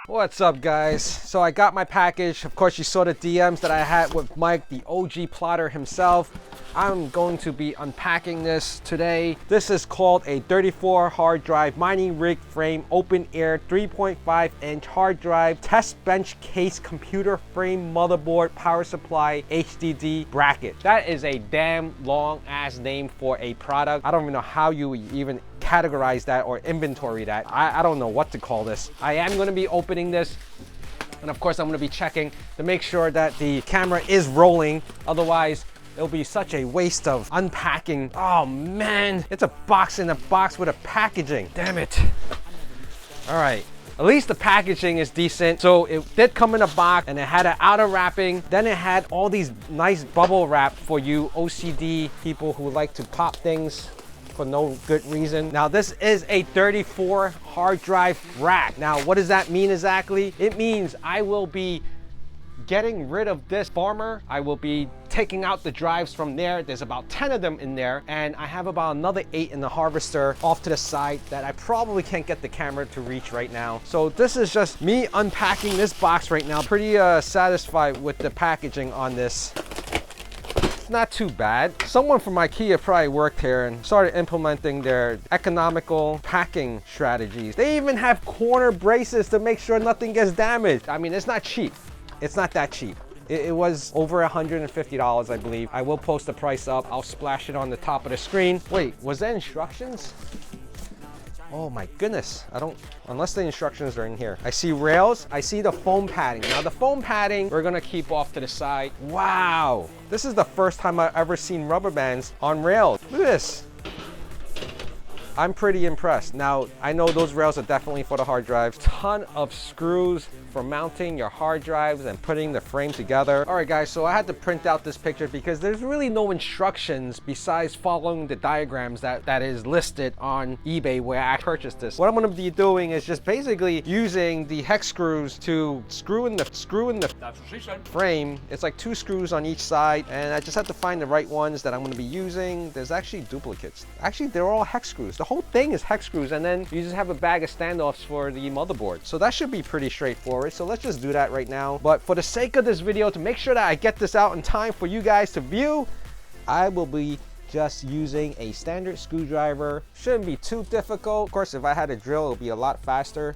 What's up, guys? So I got my package. Of course, you saw the DMs that I had with Mike, the OG plotter himself. I'm going to be unpacking this today. This is called a 34 hard drive mining rig frame open air 3.5 inch hard drive test bench case computer frame motherboard power supply HDD bracket. That is a damn long ass name for a product. I don't even know how you even categorize that or inventory that. I don't know what to call this. I am going to be opening this, and of course I'm going to be checking to make sure that the camera is rolling. Otherwise it'll be such a waste of unpacking. Oh man, it's a box in a box with a packaging. Damn it. All right, at least the packaging is decent. So it did come in a box, and it had an outer wrapping. Then it had all these nice bubble wrap for you OCD people who like to pop things for no good reason. Now this is a 34 hard drive rack. Now what does that mean exactly? It means I will be getting rid of this farmer. I will be taking out the drives from there. There's about 10 of them in there, and I have about another 8 in the harvester off to the side that I probably can't get the camera to reach right now. So this is just me unpacking this box right now. Pretty satisfied with the packaging on this. Not too bad. Someone from IKEA probably worked here and started implementing their economical packing strategies. They even have corner braces to make sure nothing gets damaged. I mean, it's not cheap. It's not that cheap. It was over $150, I believe. I will post the price up. I'll splash it on the top of the screen. Wait, was there instructions? Oh my goodness, unless the instructions are in here. I see rails, I see the foam padding. Now the foam padding, we're gonna keep off to the side. Wow, this is the first time I've ever seen rubber bands on rails. Look at this. I'm pretty impressed. Now, I know those rails are definitely for the hard drives. Ton of screws for mounting your hard drives and putting the frame together. All right, guys, so I had to print out this picture because there's really no instructions besides following the diagrams that is listed on eBay where I purchased this. What I'm gonna be doing is just basically using the hex screws to screw in the frame. It's like 2 screws on each side, and I just have to find the right ones that I'm gonna be using. There's actually duplicates. Actually, they're all hex screws. The whole thing is hex screws, and then you just have a bag of standoffs for the motherboard. So that should be pretty straightforward. So let's just do that right now. But for the sake of this video, to make sure that I get this out in time for you guys to view, I will be just using a standard screwdriver. Shouldn't be too difficult. Of course, if I had a drill, it would be a lot faster.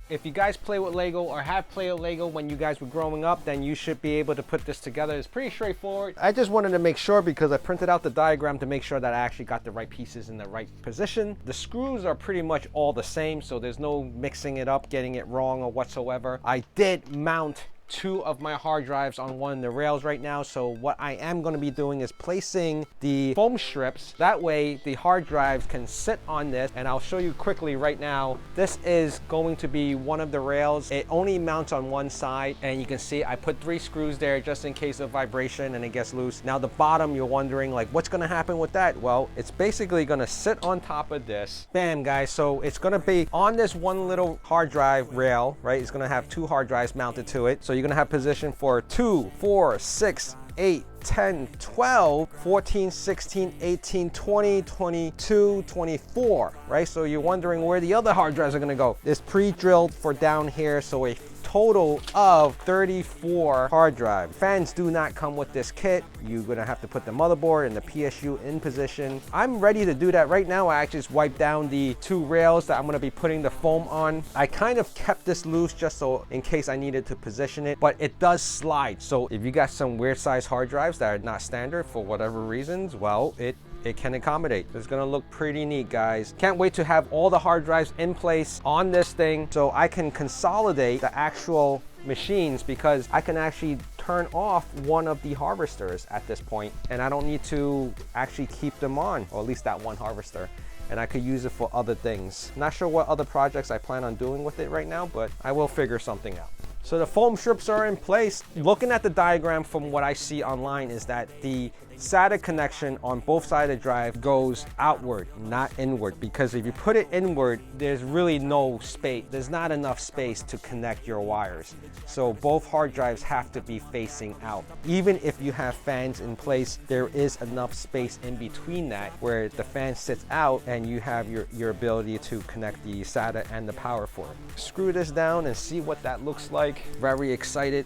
If you guys play with Lego or have played with Lego when you guys were growing up, then you should be able to put this together. It's pretty straightforward. I just wanted to make sure, because I printed out the diagram to make sure that I actually got the right pieces in the right position. The screws are pretty much all the same, so there's no mixing it up, getting it wrong or whatsoever. I did mount 2 of my hard drives on one of the rails right now. So what I am going to be doing is placing the foam strips. That way the hard drives can sit on this, and I'll show you quickly right now. This is going to be one of the rails. It only mounts on one side, and you can see I put 3 screws there just in case of vibration and it gets loose. Now the bottom, you're wondering like, what's going to happen with that? Well, it's basically going to sit on top of this. Bam, guys. So it's going to be on this one little hard drive rail, right? It's going to have 2 hard drives mounted to it. So you're gonna have position for 2, 4, 6, 8, 10, 12, 14, 16, 18, 20, 22, 24, right? So you're wondering where the other hard drives are gonna go. It's pre-drilled for down here, so a total of 34 hard drives. Fans do not come with this kit. You're gonna have to put the motherboard and the PSU in position. I'm ready to do that right now. I actually just wiped down the 2 rails that I'm gonna be putting the foam on. I kind of kept this loose just so in case I needed to position it, but it does slide. So if you got some weird size hard drives that are not standard for whatever reasons, well, it can accommodate. It's gonna look pretty neat, guys. Can't wait to have all the hard drives in place on this thing so I can consolidate the actual machines, because I can actually turn off one of the harvesters at this point, and I don't need to actually keep them on, or at least that one harvester, and I could use it for other things. Not sure what other projects I plan on doing with it right now, but I will figure something out. So the foam strips are in place. Looking at the diagram from what I see online is that the SATA connection on both sides of the drive goes outward, not inward, because if you put it inward, there's really no space. There's not enough space to connect your wires. So both hard drives have to be facing out. Even if you have fans in place, there is enough space in between that where the fan sits out and you have your ability to connect the SATA and the power for it. Screw this down and see what that looks like. Very excited.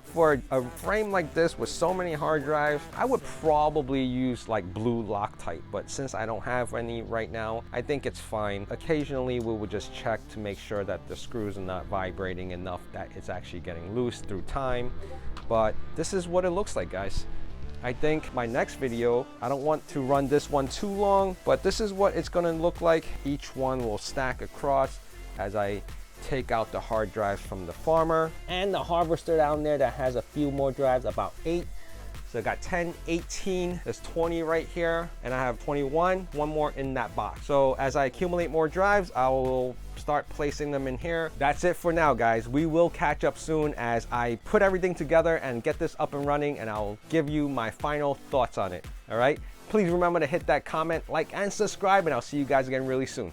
For a frame like this with so many hard drives, I would probably use like blue Loctite, but since I don't have any right now, I think it's fine. Occasionally we would just check to make sure that the screws are not vibrating enough that it's actually getting loose through time. But this is what it looks like, guys. I think my next video, I don't want to run this one too long, but this is what it's gonna look like. Each one will stack across as I take out the hard drives from the farmer and the harvester down there that has a few more drives, about 8. So I got 10, 18, there's 20 right here, and I have 21, one more in that box. So as I accumulate more drives, I will start placing them in here. That's it for now, guys. We will catch up soon as I put everything together and get this up and running, and I'll give you my final thoughts on it, all right? Please remember to hit that comment, like, and subscribe, and I'll see you guys again really soon.